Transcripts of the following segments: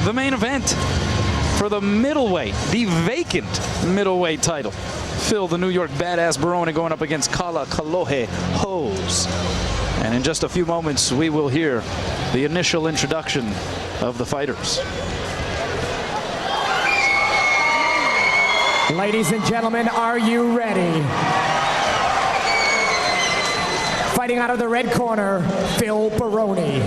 the main event for the middleweight, the vacant middleweight title. Phil, the New York Badass Baroni, going up against Kala Kalohe Hose. And in just a few moments, we will hear the initial introduction of the fighters. Ladies and gentlemen, are you ready? Fighting out of the red corner, Phil Baroni.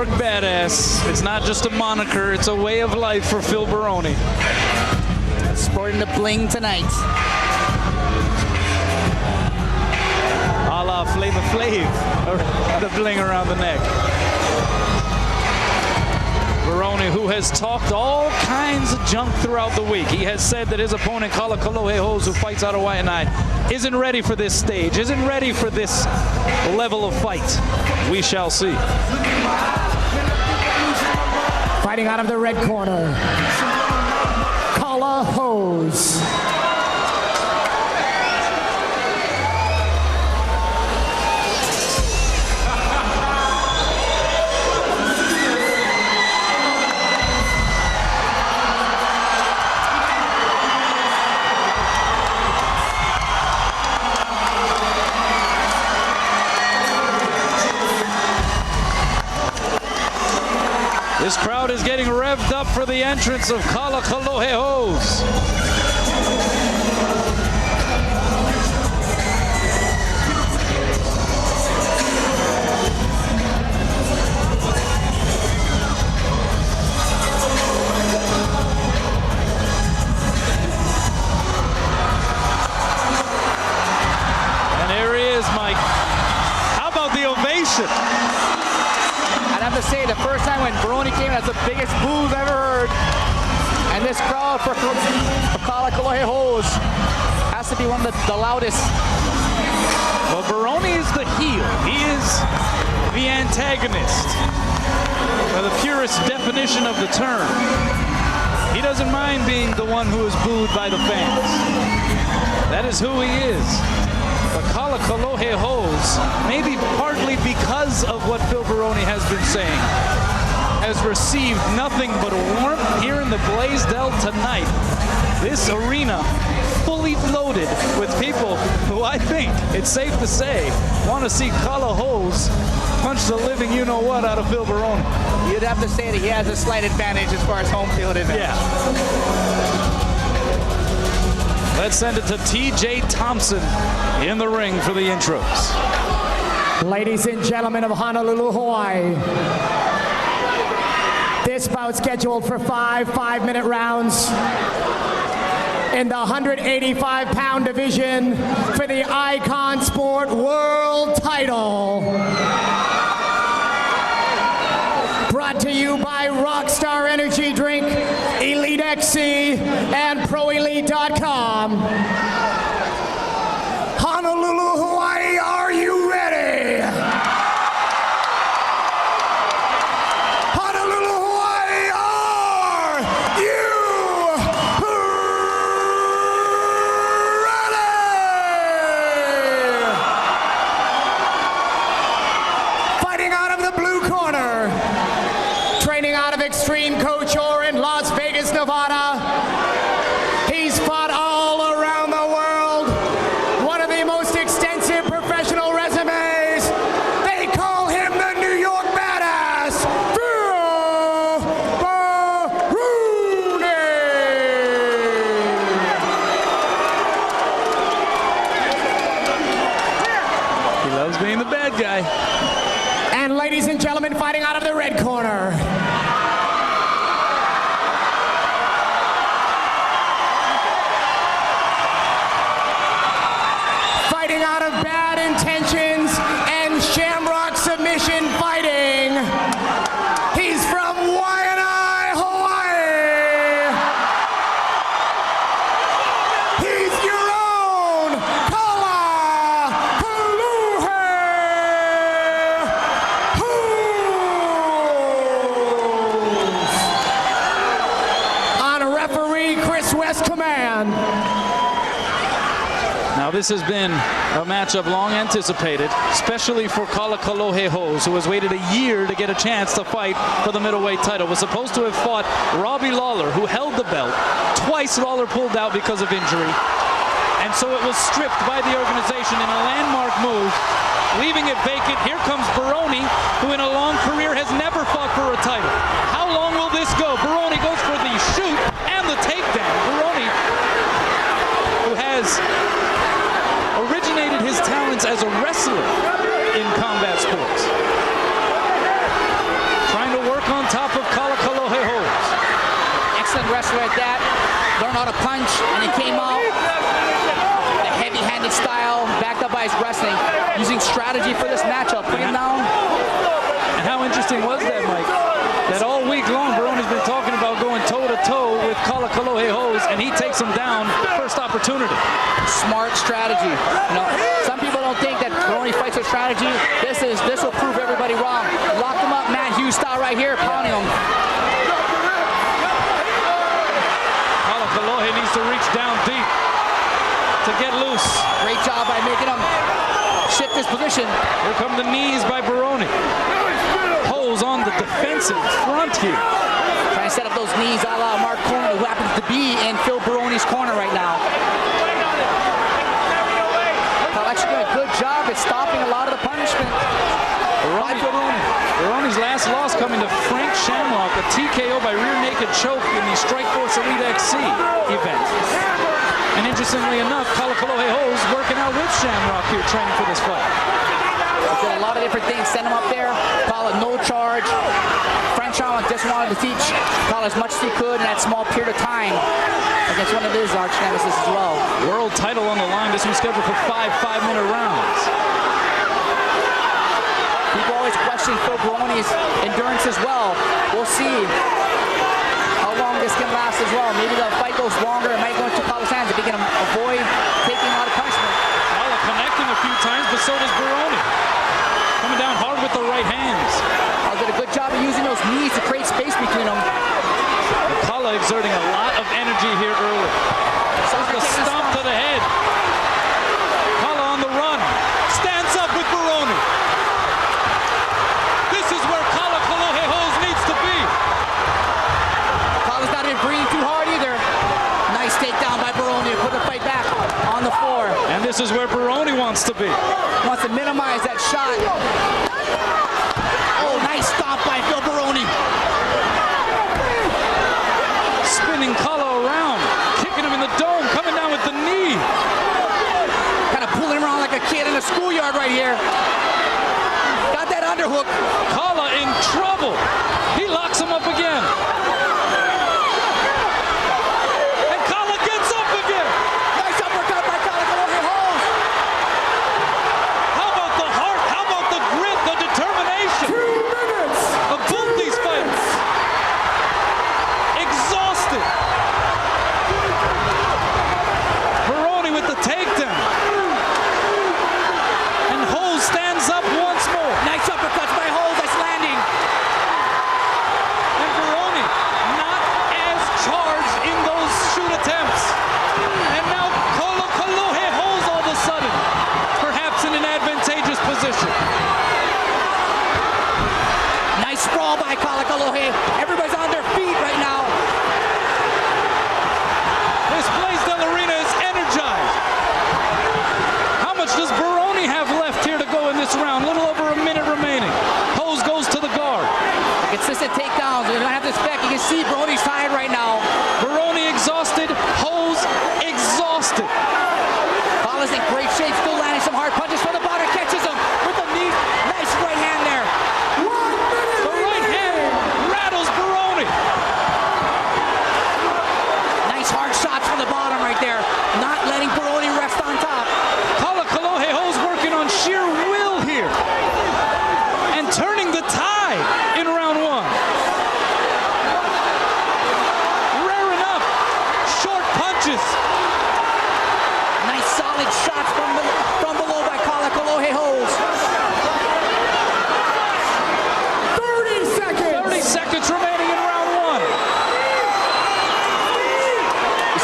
Badass. It's not just a moniker, it's a way of life for Phil Baroni. Sporting the bling tonight. A la Flavor Flav, the bling around the neck. Baroni, who has talked all kinds of junk throughout the week. He has said that his opponent, Kala Kalohe Hose, who fights out of Waianae, isn't ready for this stage, isn't ready for this level of fight. We shall see. Fighting out of the red corner, Kala Hose. This crowd is getting revved up for the entrance of Kala Kalohe Hose. And here he is, Mike. How about the ovation? I'd have to say the first time when Baroni came, that's the biggest boos I've ever heard. And this crowd for Kala Kalohe Hose has to be one of the loudest. Well, Baroni is the heel. He is the antagonist. By the purest definition of the term. He doesn't mind being the one who is booed by the fans. That is who he is. But Kala Kalohe Hose, maybe partly because of what Phil Baroni has been saying, has received nothing but warmth here in the Blaisdell tonight. This arena fully loaded with people who I think, it's safe to say, want to see Kala Hose punch the living you-know-what out of Phil Baroni. You'd have to say that he has a slight advantage as far as home field is. Yeah. Let's send it to TJ Thompson in the ring for the intros. Ladies and gentlemen of Honolulu, Hawaii, this bout scheduled for 5-minute rounds in the 185-pound division for the Icon Sport World title. Brought to you by Rockstar Energy Drink, Elite XC, and ProElite.com. Honolulu, Hawaii, are you ready? Honolulu, Hawaii, are you ready? Fighting out of the blue corner, training out of Extreme Couture in Las Vegas, Nevada, He's being the bad guy. And ladies and gentlemen, fighting out of the red corner, fighting out of bad intentions and shamrock submission fighting. He's from Waianae, Hawaii. He's your own Kala Kaluhe Hoos. On referee Chris West command. Now this has been a matchup long anticipated, especially for Kalakalohe Hose, who has waited a year to get a chance to fight for the middleweight title. Was supposed to have fought Robbie Lawler, who held the belt. Twice Lawler pulled out because of injury. And so it was stripped by the organization in a landmark move, leaving it vacant. Here comes Baroni, who in a long career has never fought for a title. How long will this go? Baroni goes for the shoot and the takedown. Baroni, who has originated his talents as a wrestler in combat sports, trying to work on top of Kalakalohe Hose. Excellent wrestler at that. Learned how to punch, and he came out the heavy-handed style, backed up by his wrestling, using strategy for this matchup. Put him down. And how interesting was that, Mike? That all week long, Baroni's been talking about going toe-to-toe with Kalakalohe Hose, and he takes him down first opportunity. Smart strategy. You know, some people don't think that Baroni fights with strategy. This will prove everybody wrong. Locked him up, Matt Hughes style right here, pounding him. Kalakalohe needs to reach down deep to get loose. Great job by making him shift his position. Here come the knees by Baroni. Hose on the defensive front here. Trying to set up those knees a la Mark Coleman, who happens to be in Phil Baroni's corner right now. Actually doing a good job at stopping a lot of the punishment. Baroni's last loss coming to Frank Shamrock, a TKO by rear naked choke in the Strikeforce Elite XC event. And interestingly enough, Kalakalohe Hose working out with Shamrock here, training for this fight. He did a lot of different things, send him up there, call it no charge. Frank Shamrock just wanted to teach Kala as much as he could in that small period of time against one of his arch nemesis as well. World title on the line. This one's scheduled for 5-minute rounds. People always question Phil Baroni's endurance as well. We'll see how long this can last as well. Maybe the fight goes longer. It might go into Kala's hands if he can avoid taking a lot of punishment. Kala connecting a few times, but so does Baroni. Coming down hard with the right hands. Kala did a good job of using those knees to create space between them. Kala exerting a lot of energy here early. The stomp to the head. Kala on the run. Stands up with Baroni. This is where Kalakalohe Hose needs to be. Kala's not even breathing too hard either. Nice takedown by Baroni to put the fight back on the floor. And this is where Baroni wants to be. Wants to minimize that shot. Oh, nice stomp by Phil Baroni. Spinning Kala around, kicking him in the dome, coming down with the knee. Kind of pulling him around like a kid in a schoolyard right here. Got that underhook. Kala in trouble. He locks him up again. And Kala gets up again. Nice uppercut by Kalakalohe Hose. How about the heart? How about the grit, the determination 2 minutes. of both these fighters? Exhausted. Baroni with the takedown. And Hose stands up once more. Nice uppercuts by Hose. That's landing. And Baroni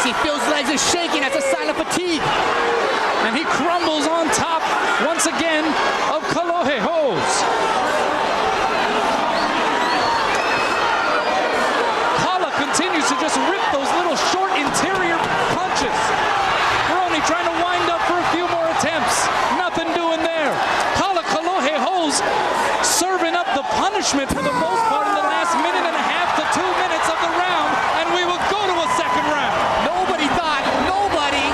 see Phil's legs is shaking. That's a sign of fatigue. And he crumbles on top once again of Kalohe Hose. Kala continues to just rip those little short interior punches. Baroni trying to wind up for a few more attempts. Nothing doing there. Kalohe Hose serving up the punishment for the most part in the last minute and a half to 2 minutes of the round, and we will go to a second round. Nobody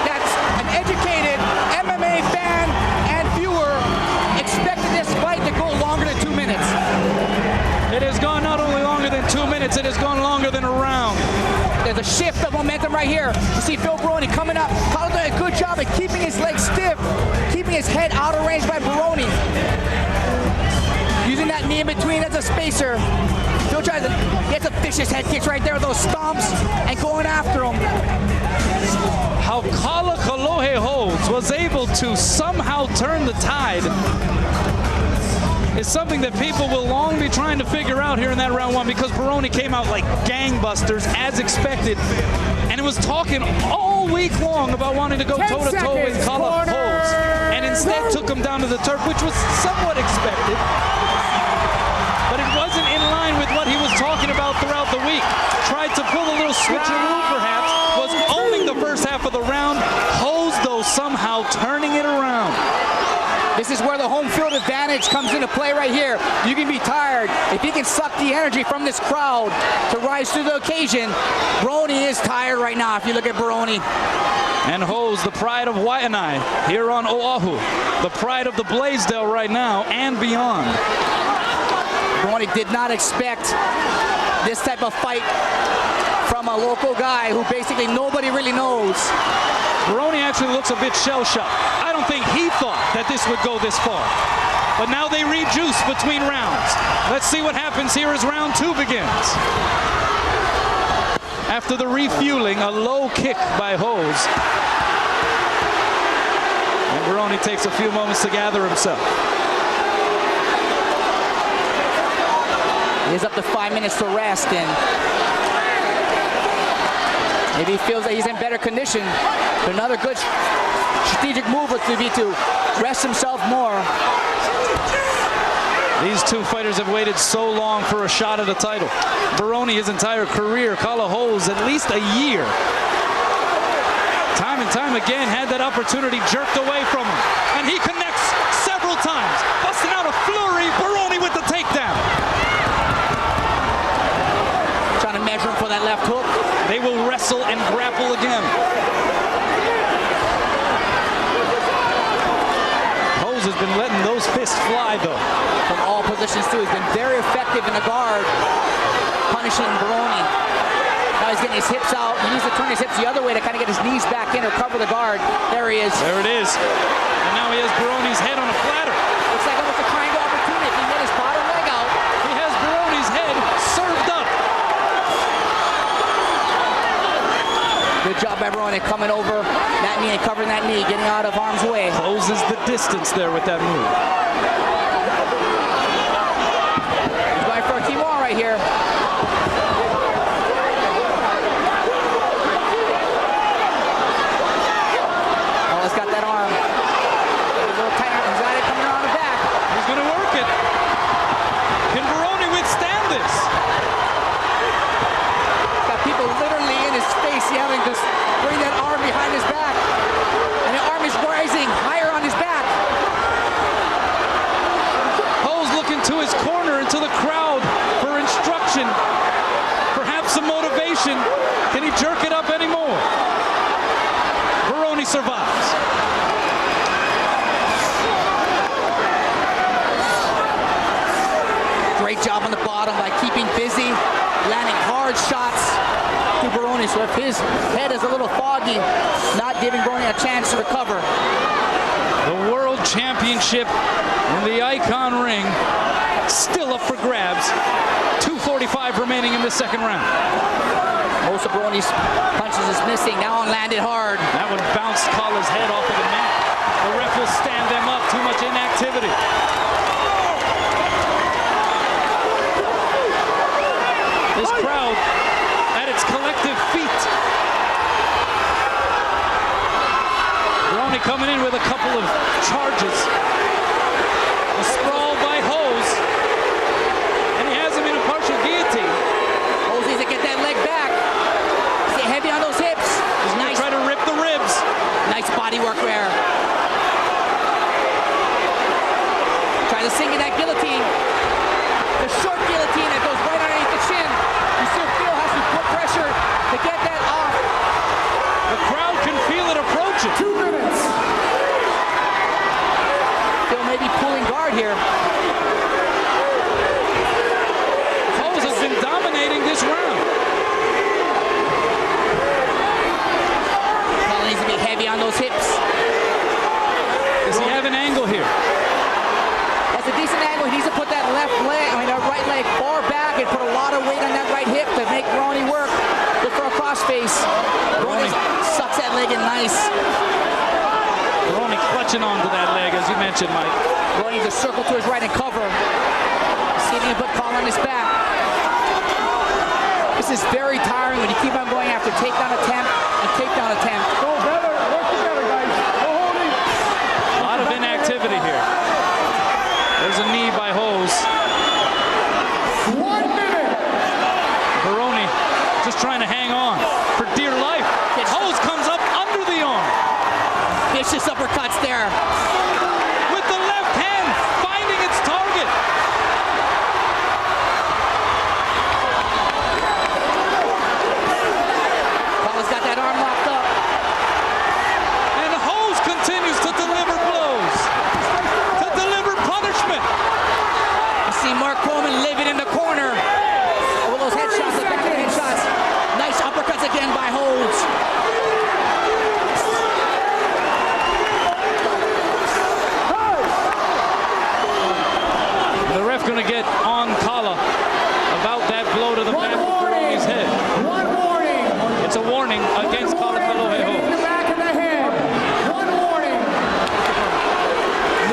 that's an educated MMA fan and viewer expected this fight to go longer than 2 minutes. It has gone not only longer than 2 minutes, it has gone longer than a round. There's a shift of momentum right here. You see Phil Baroni coming up. Kala doing a good job at keeping his legs stiff, keeping his head out of range by Baroni. Using that knee in between as a spacer. Phil tries to get some vicious head kicks right there with those stomps and going after him. How Kalohe Hose was able to somehow turn the tide is something that people will long be trying to figure out here in that round one, because Baroni came out like gangbusters as expected, and it was talking all week long about wanting to go toe-to-toe with Kalohe Hose, and instead took him down to the turf, which was somewhat expected, but it wasn't in line with what he was talking about throughout the week. Tried to pull a little switcheroo perhaps, was owning the first half of the round. Hose, though, somehow turning it around. This is where the home field advantage comes into play right here. You can be tired. If you can suck the energy from this crowd to rise to the occasion, Baroni is tired right now if you look at Baroni. And Hose, the pride of Waianae here on Oahu, the pride of the Blaisdell right now and beyond. Baroni did not expect this type of fight from a local guy who basically nobody really knows. Baroni actually looks a bit shell-shocked. I don't think he thought that this would go this far. But now they rejuice between rounds. Let's see what happens here as round two begins. After the refueling, a low kick by Hose. And Baroni takes a few moments to gather himself. He's up to 5 minutes to rest, and maybe he feels that he's in better condition. But another good strategic move would be to rest himself more. These two fighters have waited so long for a shot at a title. Baroni his entire career, Kalohe Hose at least a year. Time and time again had that opportunity jerked away from him. And he connects several times, busting out a flurry. Baroni with the takedown. Trying to measure him for that left hook. They will wrestle and grapple again. Hose has been letting those fists fly, though. From all positions, too. He's been very effective in the guard, punishing Baroni. Now he's getting his hips out. He needs to turn his hips the other way to kind of get his knees back in or cover the guard. There he is. There it is. And now he has Baroni's head on a platter. Looks like almost a triangle opportunity. If he can get his bottom leg out. He has Baroni's head served up. Good job by Baroni coming over that knee and covering that knee, getting out of harm's way. Closes the distance there with that move. He's going for a Kimura right here. Oh, he's got that arm. A little tighter. He's got it coming around the back. He's going to work it. Can Baroni withstand this? Got people literally in his face yelling to bring that arm behind his back. And the arm is rising higher on his back. Hose looking to his corner and to the crowd for instruction. Perhaps some motivation. Can he jerk it up anymore? Baroni survives. Great job on the bottom by keeping busy, landing hard shots to Baroni. So if his head is a little foggy, not giving Baroni a chance to recover. The World Championship in the Icon Ring still up for grabs. 2:45 remaining in the second round. Most of Baroni's punches is missing. Now on landed hard. That one bounced Kala's head off of the mat. The ref will stand them up. Too much inactivity. This crowd at its collective feet. coming in with a couple of charges. A sprawl by Hose. And he has him in a partial guillotine. Hose needs to get that leg back. Stay heavy on those hips. He's going to try to rip the ribs. Nice body work there. Try to sink in that guillotine. The short guillotine that goes right underneath the chin. You still feel has to put pressure to get that off. The crowd can feel it approaching. 2 minutes. Phil may be pulling guard here. Hose has been dominating this round. Phil needs to be heavy on those hips. Does he have an angle here? That's a decent angle. He needs to put that right leg far back and put a lot of weight on that right hip to make Baroni work. Look for a crossface. Baroni sucks that leg in nice. Baroni clutching onto that leg, as you mentioned, Mike. Baroni needs to circle to his right and cover. See if he can put Paul on his back. This is very tiring when you keep on going after takedown attempt and takedown attempt. Go better. Work together, guys. Go holding. A lot of inactivity here. There's a knee by Hose. 1 minute. Baroni just trying to hang on for dear life. Hose comes up under the arm. Vicious uppercuts there. With the left hand finding its target. Paul's got that arm locked up. And Hose continues to deliver blows. To deliver punishment. You see Mark Coleman livid in the corner. All those headshots, the back headshots. Nice uppercuts again by Hose. The ref going to get on Kala about that blow to the back of Baroni's head. 1 warning. It's a warning against Kala Kalohe In the Hose. back of the head. 1 warning.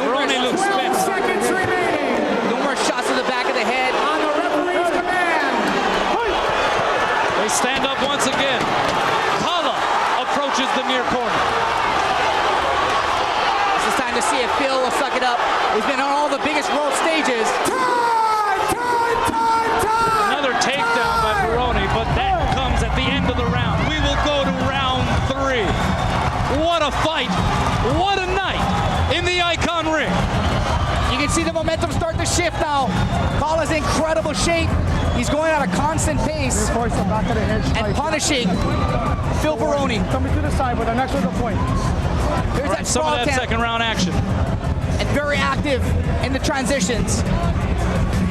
Baroni looks 12 spent. seconds remaining. Numerous shots to the back of the head. On the referee's command. They stand up once again. Kala approaches the near corner. This is time to see if Phil will suck it up. He's been on all the biggest world stages. Time. Another takedown by Baroni, but that comes at the end of the round. We will go to round 3. What a fight. What a night in the Icon ring. You can see the momentum start to shift now. Kala's in incredible shape. He's going at a constant pace Force the back of the head. and punishing Phil Baroni. Coming to the side with an extra point. Here's that Some sprawl of that attempt, second round action. and very active in the transitions.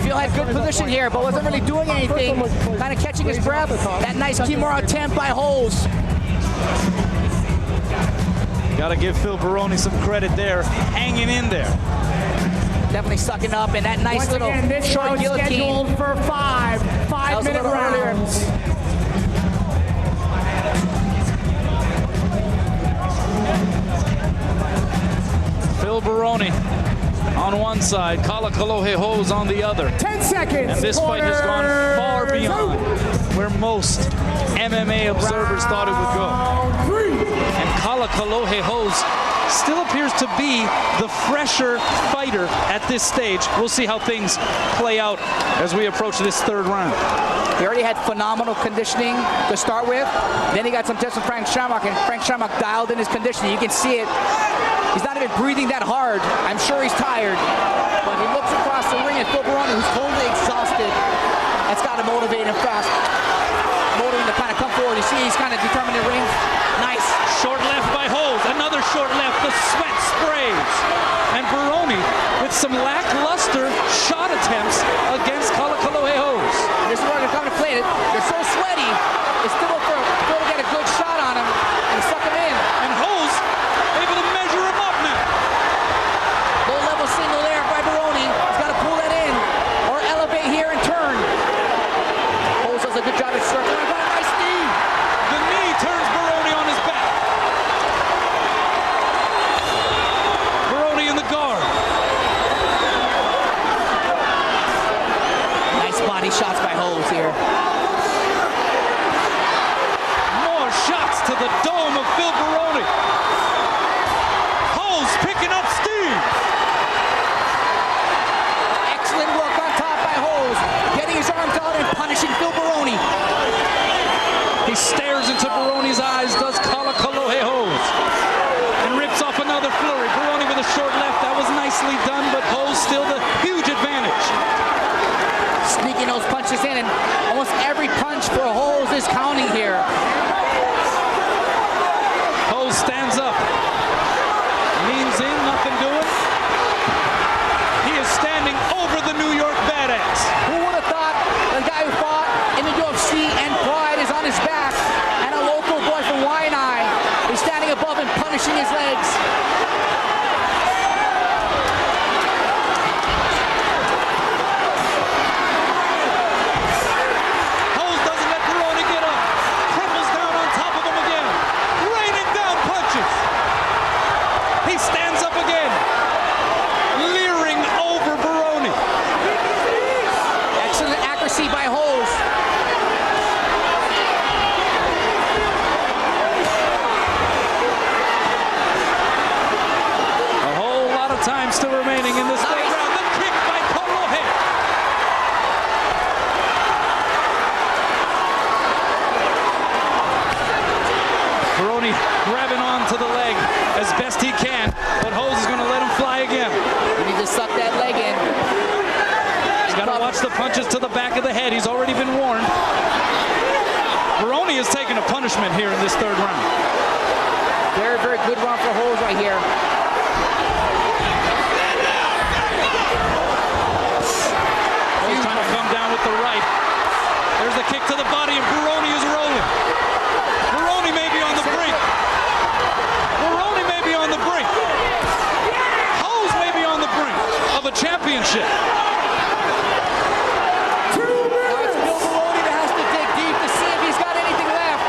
Phil had good position here, but wasn't really doing anything. Kind of catching his breath. That nice Kimura attempt by Hose. Got to give Phil Baroni some credit there, hanging in there. Definitely sucking up, and that nice Once little again, this short short guillotine. scheduled for 5 That was a 5-minute little earlier. rounds. Phil Baroni on one side, Kala Kalohe Hose on the other. 10 seconds. And this fight has gone far beyond where most MMA observers thought it would go. Round 3. And Kala Kalohe Hose still appears to be the fresher fighter at this stage. We'll see how things play out as we approach this 3rd round. He already had phenomenal conditioning to start with. Then he got some tips from Frank Shamrock, and Frank Shamrock dialed in his conditioning. You can see it. He's not even breathing that hard. I'm sure he's tired. But he looks across the ring at Phil Baroni, who's totally exhausted. That's got to motivate him fast. Motivate him to kind of come forward. You see he's kind of determined to ring. Nice. Short left by Hose, another short left, the sweat sprays. And Baroni with some lackluster shot attempts against Kala Kalohe Hose. This is where they're coming to play it. They're so sweaty. It's still for Phil to get a good shot on him and suck him in. And Hose able to measure him up now. Low level single there by Baroni. He's got to pull that in or elevate here and turn. Hose does a good job at circling. Nice knee. The knee turns Baroni stands up. Leans in, nothing doing. He is standing over the New York Badass. Who would have thought the guy who fought in the UFC and Pride is on his back, and a local boy from Waianae is standing above him, punishing his legs. Hose doesn't let Baroni get up. Cripples down on top of him again. Raining down punches. He stands up again. Leering over Baroni. Excellent accuracy by Hose. A whole lot of time still remaining in this third round. The kick by Korohe. Baroni grabbing on to the leg as best he can, but Hose is going to let him fly again. You need to suck that leg in. He's got to watch the punches to the back of the head. He's already been warned. Baroni is taking a punishment here in this third round. Very, very good run for Hose right here. He's trying to come down with the right. There's the kick to the body, and Baroni is rolling. Baroni may be on the brink. Baroni may be on the brink. Hose may be on the brink of a championship. Now it's Bill Baroni that has to dig deep to see if he's got anything left.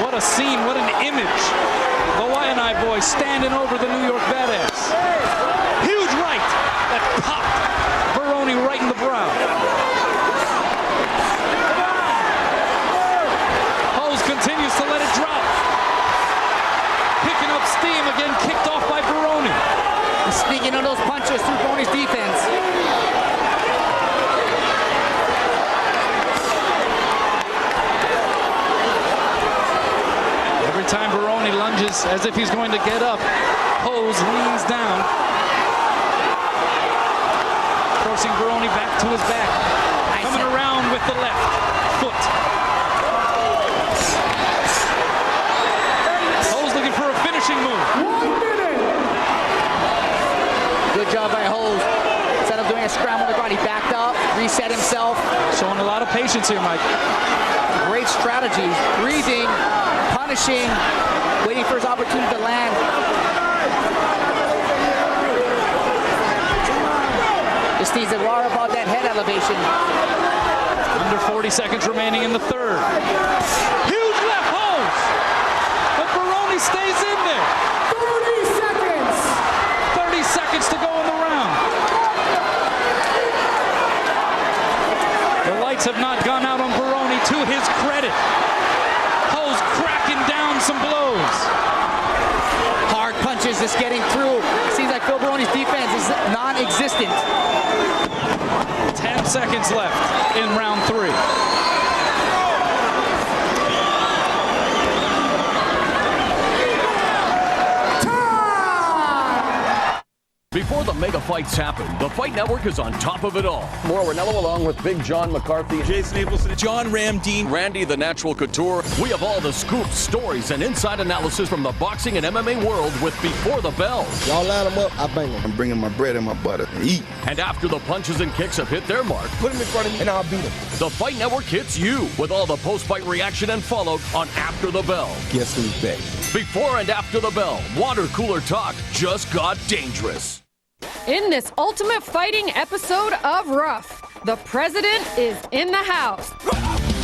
What a scene, what an image. The Waianae boy standing over the New York Badass. Huge right that popped Baroni right in the brow. Hose continues to let it drop. Picking up steam, again kicked off by Baroni. He's sneaking on those punches through Baroni's defense. Every time Baroni lunges as if he's going to get up, Hose leans down, forcing Baroni back to his back. Coming around with the left foot. Hose looking for a finishing move. 1 minute. Good job by Hose. Instead of doing a scramble on the ground, he backed up, reset himself. Showing a lot of patience here, Mike. Great strategy. Breathing, punishing, waiting for his opportunity to land. Just needs to roar about that head elevation. Under 40 seconds remaining in the third. Huge left Hose, but Baroni stays in there. 30 seconds. 30 seconds to go in the round. The lights have not gone out on Baroni, to his credit. Hose cracking down some blows. Hard punches just getting through. Seems like Phil Baroni's defense is non-existent. 10 seconds left in round 3. Before the mega fights happen, the Fight Network is on top of it all. Mauro Ranallo along with Big John McCarthy, Jason Abelson, John Ramdean, Randy the Natural Couture. We have all the scoops, stories, and inside analysis from the boxing and MMA world with Before the Bell. y'all line them up, I bang them. I'm bringing my bread and my butter and eat. And after the punches and kicks have hit their mark, Put them in front of me and I'll beat them. the Fight Network hits you with all the post-fight reaction and follow on After the Bell. Guess who's back? Before and after the bell, water cooler talk just got dangerous. In this ultimate fighting episode of Rough, the president is in the house.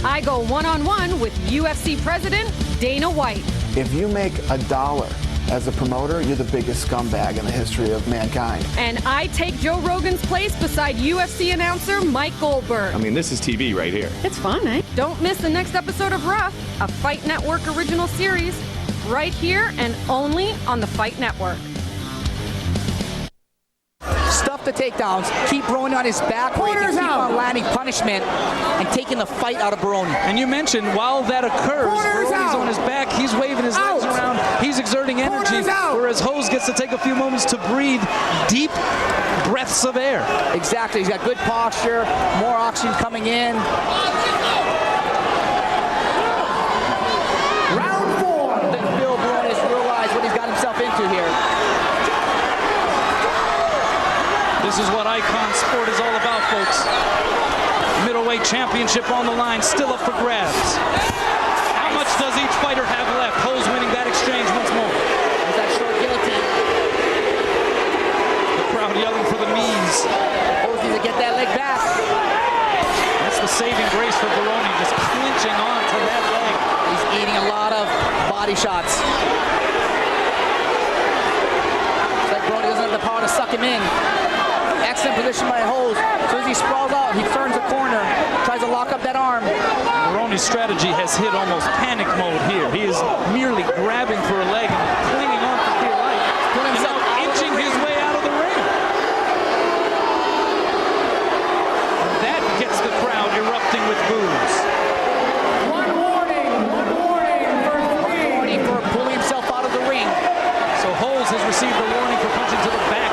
I go one-on-one with UFC president Dana White. If you make $1 as a promoter, you're the biggest scumbag in the history of mankind. And I take Joe Rogan's place beside UFC announcer Mike Goldberg. I mean, this is TV right here. It's fun, eh? Don't miss the next episode of Rough, a Fight Network original series, right here and only on the Fight Network. Stuff off the takedowns, keep Baroni on his back where he can Corner's keep out. on landing punishment and taking the fight out of Baroni. And you mentioned while that occurs, Corner's Baroni's out. on his back, he's waving his legs Out. around, he's exerting energy, Corner's out. whereas Hose gets to take a few moments to breathe deep breaths of air. Exactly, he's got good posture, more oxygen coming in. Round 4. I think Bill Baroni has realized what he's got himself into here. This is what Icon Sport is all about, folks. Middleweight championship on the line, still up for grabs. How much does each fighter have left? Hose winning that exchange once more. There's that short guillotine. The crowd yelling for the knees. Hose needs to get that leg back. That's the saving grace for Baroni, just clinching on to that leg. He's eating a lot of body shots. It's like Baroni doesn't have the power to suck him in. Excellent position by Hose. As soon as he sprawls out, he turns the corner, tries to lock up that arm. Baroni's strategy has hit almost panic mode here. He is merely grabbing for a leg and clinging on for dear life. Pulling And now himself out of the inching his ring. way out of the ring. That gets the crowd erupting with boos. One warning for three. Warning for pulling himself out of the ring. So Hose has received a warning for punching to the back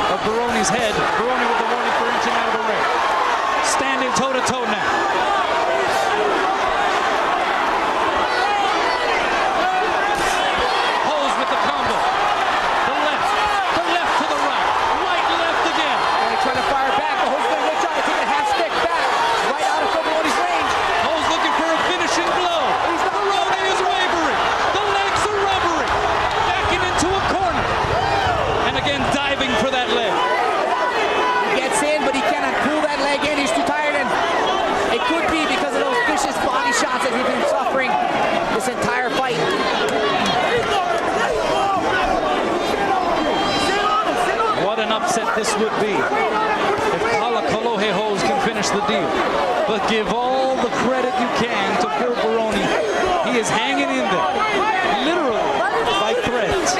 of Baroni's head. Baroni with the warning for inching out of the ring. Standing toe-to-toe now. Hose with the combo. The left to the right. Right, left again. Baroni trying to fire back, but Hose going to reach out and take a half stick back. Right out of Baroni's range. Hose looking for a finishing blow. Baroni is wavering. The legs are rubbering. Backing into a corner. And again, diving for that leg. He gets in, but he cannot pull that leg in. He's too tired, and it could be because of those vicious body shots that he's been suffering this entire fight. What an upset this would be if Kalakalohe Hose can finish the deal. But give all the credit you can to Bill Baroni. He is hanging in there, literally by threads.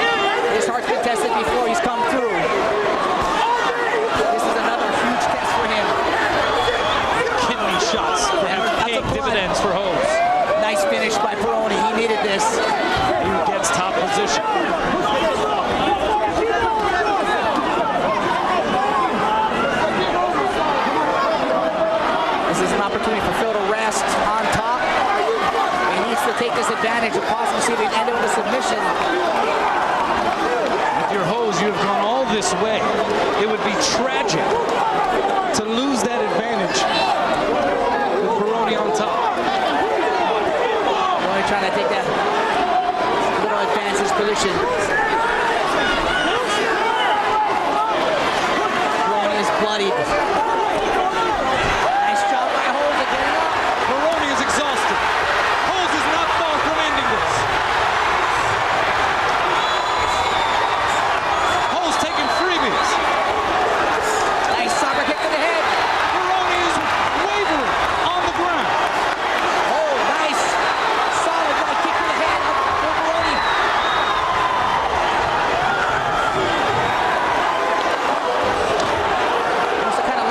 His heart's been tested before. He's come through. This is another huge test for him. Kidney shots have paid dividends for Hose. Nice finish by Baroni. He needed this. He gets top position. This is an opportunity for Phil to rest on top. He needs to take this advantage and possibly see if he can end it with a submission. With your Hose, you have gone all this way. It would be tragic to lose that advantage with Baroni on top. Baroni trying to take that little advantage position. Baroni is bloodied. Nice job by Hose at getting up. Baroni is exhausted. Hose is not far from ending this. Hose taking freebies. Nice soccer kick to the head. Baroni is wavering on the ground. Oh, nice. Solid right kick to the head of Baroni. Wants to kind of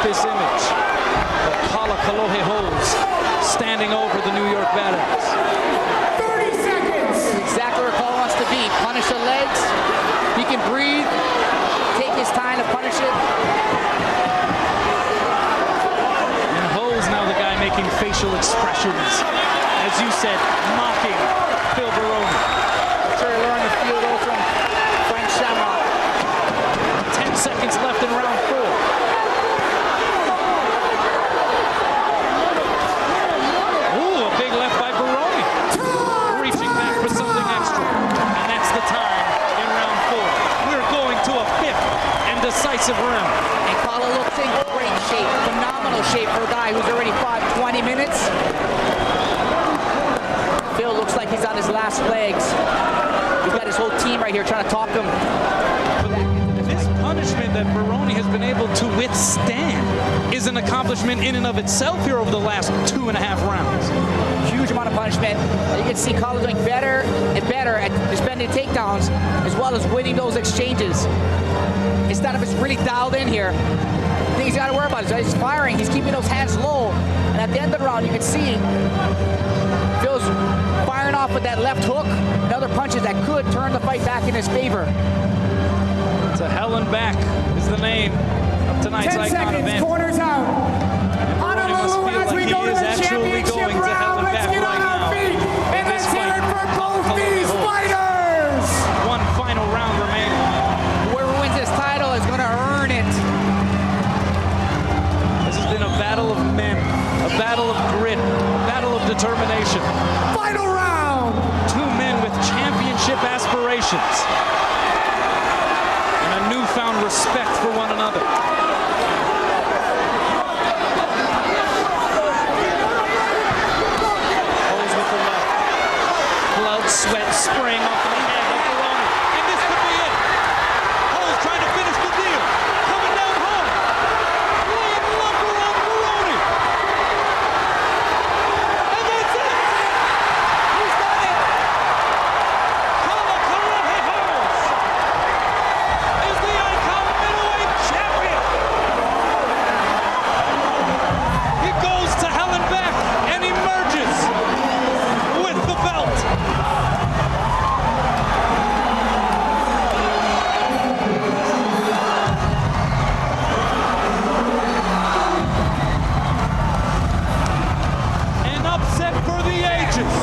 this image of Kala Kalohe Hose standing over the New York Badass. 30 seconds. Exactly where Kala wants to be. Punish the legs. He can breathe. Take his time to punish it. And Hose now the guy making facial expressions. As you said, mocking Phil Baroni. I'm sure he learned a few of those from Frank Shamrock. 10 seconds left in round 4. Ooh, a big left by Baroni. Reaching back for something extra. And that's the time in round 4. We're going to a 5th and decisive round. And Kala looks in great shape, phenomenal shape for a guy who's already fought 20 minutes. Phil looks like he's on his last legs. He's got his whole team right here trying to talk him. This punishment that Baroni has been able to withstand is an accomplishment in and of itself here over the last 2.5 rounds. Huge amount of punishment. You can see Kala doing better and better at defending takedowns as well as winning those exchanges. Instead of it's really dialed in here. The thing he's got to worry about is he's firing. He's keeping those hands low. And at the end of the round, you can see Phil's firing off with that left hook and other punches that could turn the fight back in his favor. To Hell and Back is the name of tonight's 10 icon seconds, event. corners out. Baroni must Honolulu feel as like we he go to is the actually championship going to Hell round. and Let's Back get right on our now. feet. And this let's hear fight. it for both these fighters. One final round remaining. Whoever wins this title is going to earn it. This has been a battle of men, a battle of grit, a battle of determination. Final round. 2 men with championship aspirations and a newfound respect for one another. Hose with the left. Blood, sweat spraying off the head of Baroni. And this could be it. Hose trying to finish the deal. Coming down home. Laying lumber on Baroni. And that's it. He's done it. Kala Kalohe Hose is the Icon middleweight champion. He goes to Hell and Back and emerges with the belt. An upset for the ages.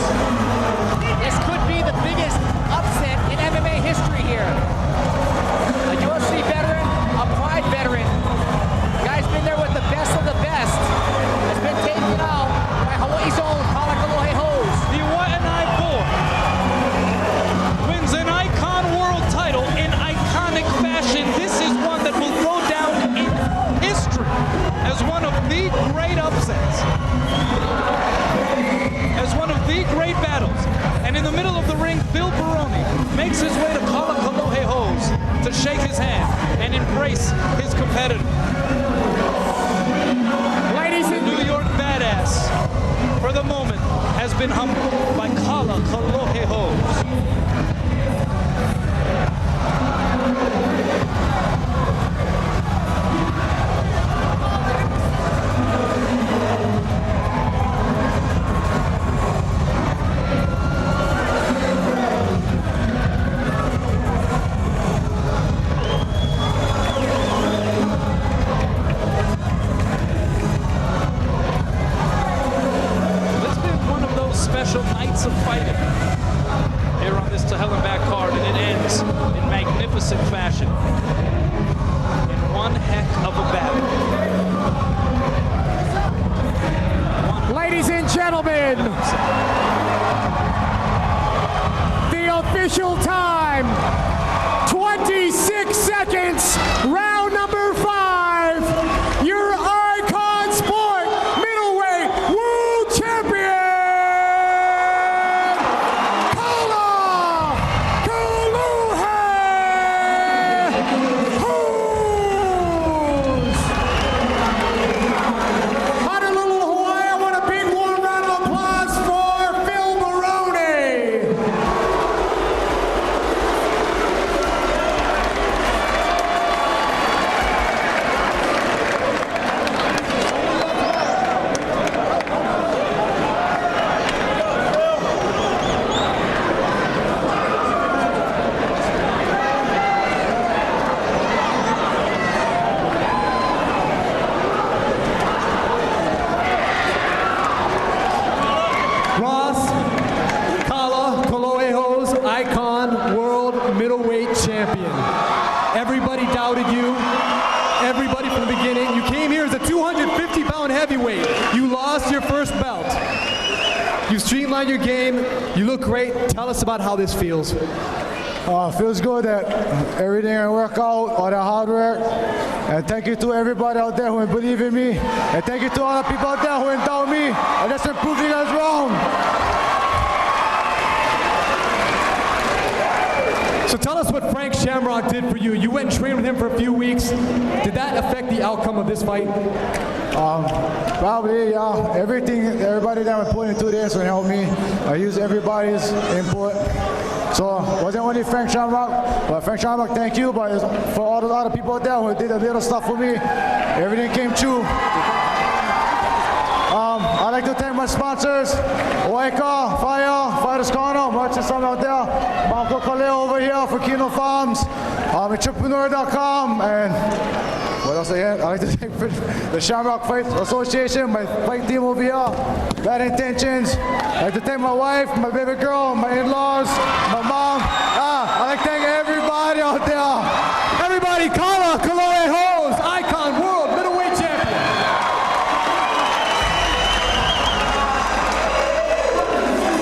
This could be the biggest upset in MMA history here. A UFC veteran, a Pride veteran. Guy's been there with the best of the best. Has been taken out by Hawaii's own Kala Kalohe Hose. The Waianae boy wins an Icon World title in iconic fashion. This is one that will go down in history as one of the great upsets, as one of the great battles. And in the middle of the ring, Phil Baroni makes his way to Kala Kalohe Hose to shake his hand and embrace his competitor. Ladies The and New York Badass, for the moment, has been humbled by Kala Kalohe Hose. you. Everybody from the beginning. You came here as a 250-pound heavyweight. You lost your first belt. You streamlined your game. You look great. Tell us about how this feels. Feels good that everything I work out, all the hard work. And thank you to everybody out there who believe in me. And thank you to all the people out there who doubt me. And that's proving us wrong. So tell us what Frank Shamrock did for you. You went and trained with him for a few weeks. Did that affect the outcome of this fight? Probably, yeah. Everybody that was put into this will help me. I use everybody's input. So it wasn't only Frank Shamrock, but Frank Shamrock, thank you. But for all the other people out there who did a little stuff for me, everything came true. I'd like to thank my sponsors, Oika, Fighters Corner, merchants out there, Marco Kaleo over here for Kino Farms, Entrepreneur.com, and what else again? I'd like to thank the Shamrock Fight Association, my fight team over here, Bad Intentions. I'd like to thank my wife, my baby girl, my in-laws, my mom. I'd like to thank everybody out there. Everybody, Kala Kalohe Hose, Icon World Middleweight Champion.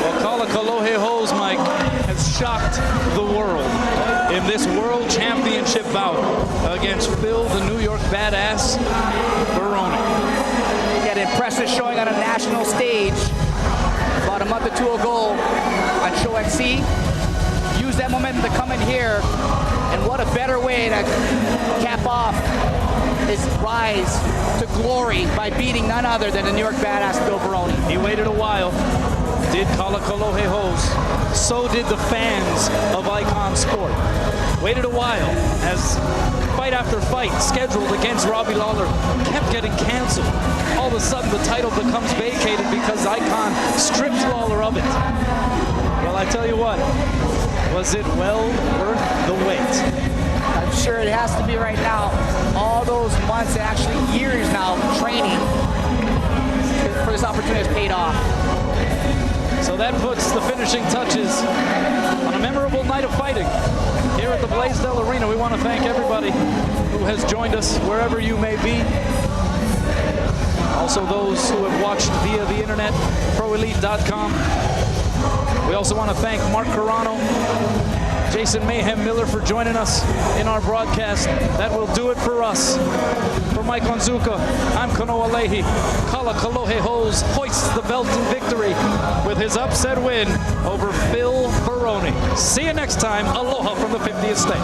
Well, Kala Kalohe Hose, Mike, has shocked the world in this World Championship bout against Phil, the New York Badass, Baroni. He had an impressive showing on a national stage about a month or two ago on Show XC. Used that momentum to come in here, and what a better way to cap off his rise to glory by beating none other than the New York Badass Phil Baroni. He waited a while, did Kala Kalohe Hose. So did the fans of Icon Sport. Waited a while as fight after fight scheduled against Robbie Lawler kept getting canceled. All of a sudden the title becomes vacated because Icon strips Lawler of it. Well, I tell you what, was it well worth the wait? I'm sure it has to be right now. All those months, and actually years now, training for this opportunity has paid off. So that puts the finishing touches on a memorable night of fighting here at the Blaisdell Arena. We want to thank everybody who has joined us wherever you may be. Also those who have watched via the internet, ProElite.com. We also want to thank Mark Carano, Jason Mayhem Miller for joining us in our broadcast. That will do it for us. For Mike Onzuka, I'm Kanoa Leahy. Kala Kalohe Hose hoists the belt in victory with his upset win over Phil Baroni. See you next time. Aloha from the 50th state.